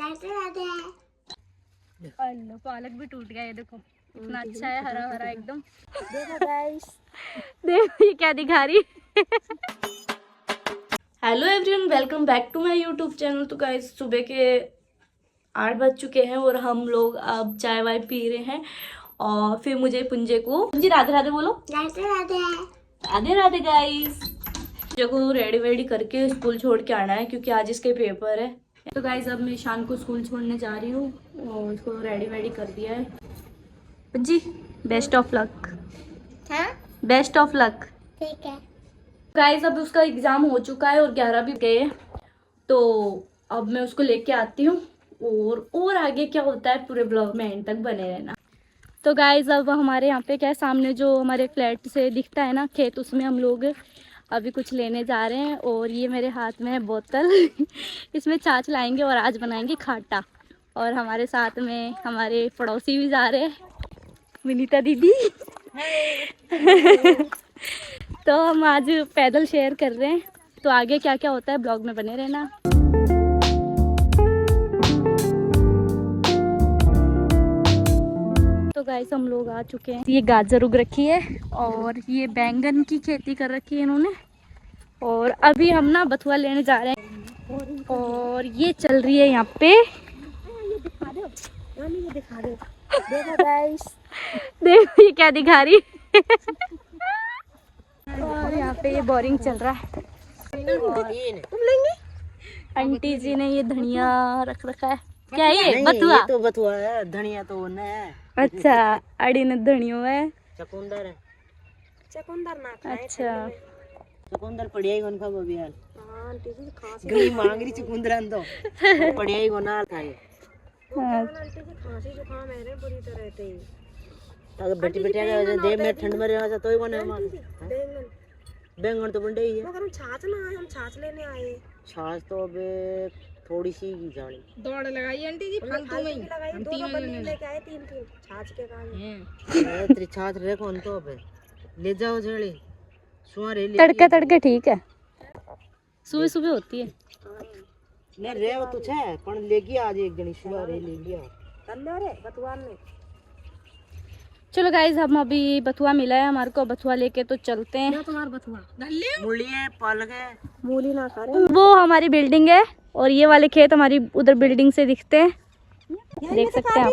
अल्लाह पालक भी टूट गया, ये देखो इतना अच्छा है, हरा हरा एकदम। देखो गाइस, देखो ये क्या दिखा रही। Hello everyone, welcome back to my YouTube channel. तो गाइस सुबह के 8 बज चुके हैं और हम लोग अब चाय वाय पी रहे हैं। और फिर मुझे पुंजे को राधे राधे बोलो। राधे राधे गाइस। पुंजे को रेडी वेडी करके स्कूल छोड़ के आना है क्योंकि आज इसके पेपर है। तो गाइस अब मैं ईशान को स्कूल छोड़ने जा रही हूँ और उसको रेडी वेडी कर दिया है। जी best of luck. Best of luck. ठीक है गाइस अब उसका एग्जाम हो चुका है और 11 भी गए, तो अब मैं उसको लेके आती हूँ और आगे क्या होता है पूरे ब्लॉग में एंड तक बने रहना। तो गाइस अब हमारे यहाँ पे क्या है, सामने जो हमारे फ्लैट से दिखता है ना खेत, उसमें हम लोग अभी कुछ लेने जा रहे हैं। और ये मेरे हाथ में है बोतल इसमें छाछ लाएंगे और आज बनाएंगे खाटा। और हमारे साथ में हमारे पड़ोसी भी जा रहे हैं, विनीता दीदी तो हम आज पैदल शेयर कर रहे हैं। तो आगे क्या क्या होता है ब्लॉग में बने रहना। तो गाइस हम लोग आ चुके हैं। ये गाजर उग रखी है और ये बैंगन की खेती कर रखी है इन्होंने। और अभी हम ना बथुआ लेने जा रहे हैं और ये चल रही है यहाँ पे। ये दिखा दो, ये दिखा दो। देखो गाइस, देखो ये क्या दिखा रही और यहाँ पे ये बोरिंग चल रहा है। तुम लेंगे? आंटी जी ने ये धनिया रख रखा है। क्या है ये? बथुआ? ये तो बथुआ है, धनिया तो वो है। अच्छा, अड़ी ने धनियो है। चकुंदर है, चकुंदर ना खाए। अच्छा चकुंदर पड़िया ही उनका वो भी हाल। हां आंटी जी खांस गई मांग रही चकुंदर अंदो पड़िया ही गोना खाए। आंटी जी खांसी जुकाम है रे बुरी तरह से। अगर बेटी बेटिया दे में ठंड में रहा तो ही बने बैंगन बैंगन तो बंडे ही है। मगर हम छाछ ना आए, हम छाछ लेने आए। छाछ तो अबे थोड़ी सी की जानी दौड़ लगाई आंटी जी फालतू में। हम तीन बंडल लेके आए, तीन छाछ के काम तेरी छाछ रे कौन तो अबे ले जाओ जड़ी सुहारे ले तड़के तड़के ठीक है, सुबह सुबह होती है। ने रे वो तो छे पण लेगी आज एक जनी सुहारे ले लिया तन्ने रे बतवान ने। चलो गाइज हम अभी बथुआ मिला है हमारे को, बथुआ लेके तो चलते हैं। तुम्हारा बथुआ मूली है, पालक है। मूली ना खा रहे। वो हमारी बिल्डिंग है और ये वाले खेत हमारी उधर बिल्डिंग से दिखते हैं, देख सकते हैं आप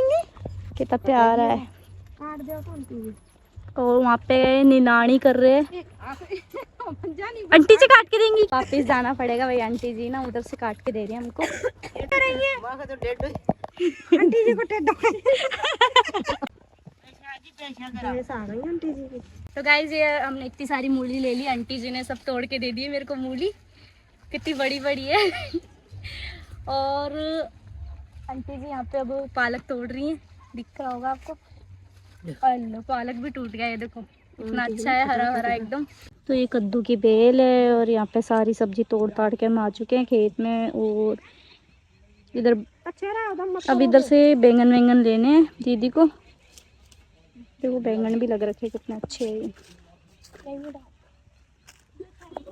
कितना प्यार है। काट दो और वहाँ पे निनाणी कर रहे हैं। आंटी जी काट के देंगी, वापिस जाना पड़ेगा भाई। आंटी जी ना उधर से काट के दे रही है हमको। आंटी जी को आंटी जी की। तो गाइज ये हमने इतनी सारी मूली ले ली, आंटी जी ने सब तोड़ के दे दी मेरे को। मूली कितनी बड़ी बड़ी है और आंटी जी यहाँ पे अब पालक तोड़ रही हैं, दिख रहा होगा आपको। अल्लाह पालक भी टूट गया, ये देखो इतना अच्छा है, हरा हरा एकदम। तो ये कद्दू की बेल है और यहाँ पे सारी सब्जी तोड़ ताड़ के हम आ चुके हैं खेत में। और इधर अब इधर से बैंगन वैंगन लेने हैं दीदी को। देखो बैंगन भी लग रखे कितने अच्छे हैं।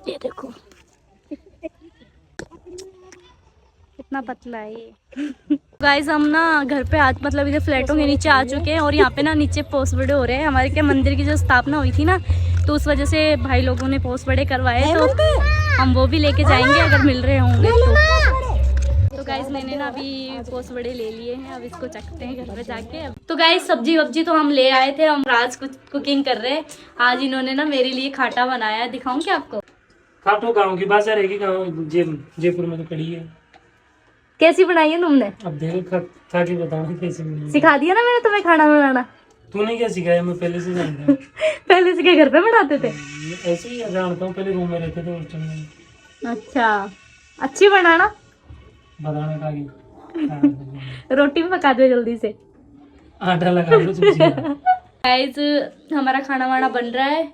ये देखो कितना पतला है ये। गाइस हम ना घर पे आज मतलब इधर फ्लैटों के नीचे आ चुके हैं और यहाँ पे ना नीचे पोस्ट बड़े हो रहे हैं। हमारे क्या मंदिर की जो स्थापना हुई थी ना, तो उस वजह से भाई लोगों ने पोस्ट बड़े करवाए, तो हम वो भी लेके जाएंगे अगर मिल रहे होंगे तो गाइस मैंने ना अभी पोस्ट बड़े ले लिए हैं, अब इसको चखते हैं घर पे जाके। तो गाइस सब्जी वब्जी तो हम ले आए थे, हम आज कुछ कुकिंग कर रहे हैं। आज इन्होंने ना मेरे लिए खाटा बनाया है, दिखाऊं क्या आपको? खाटो गाँव की बाजार है कि गाँव जयपुर में तो खड़ी है। कैसी बनाई है तुमने? अब देखो खा के बताऊंगी कैसी बनी है। सिखा दिया ना मैंने तुम्हें खाना बनाना। तूने क्या सिखाया? मैं पहले से जानता हूँ। पहले से क्या घर पे बनाते थे? ऐसे ही जानता हूँ, पहले रूम में रहते थे हॉस्टल में। अच्छा, अच्छी बनाना। बताने का आगे रोटी भी पका दो जल्दी से, आटा लगा लो। गाइस हमारा खाना वाना बन रहा है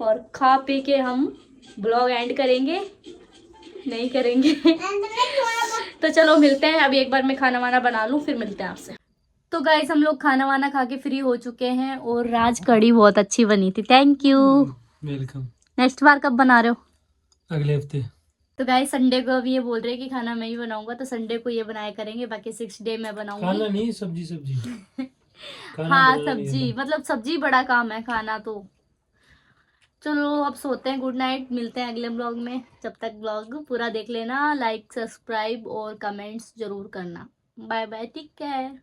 और खा पी के हम ब्लॉग एंड करेंगे, नहीं करेंगे तो चलो मिलते हैं। अभी एक बार मैं खाना वाना बना लूँ फिर मिलते हैं आपसे। तो गाइस हम लोग खाना वाना खा के फ्री हो चुके हैं और राज कड़ी बहुत अच्छी बनी थी, थैंक यू। वेलकम। नेक्स्ट बार कब बना रहे हो? अगले हफ्ते। तो गाइस संडे को अभी ये बोल रहे हैं कि खाना मैं ही बनाऊंगा, तो संडे को ये बनाया करेंगे, बाकी 6 डे मैं बनाऊंगी। खाना नहीं, सब्जी सब्जी। खाना हाँ बनाना नहीं सब्जी, आता। मतलब सब्जी बड़ा काम है, खाना तो। चलो अब सोते हैं, गुड नाइट, मिलते हैं अगले ब्लॉग में। जब तक ब्लॉग पूरा देख लेना, लाइक सब्सक्राइब और कमेंट्स जरूर करना। Bye bye, take care.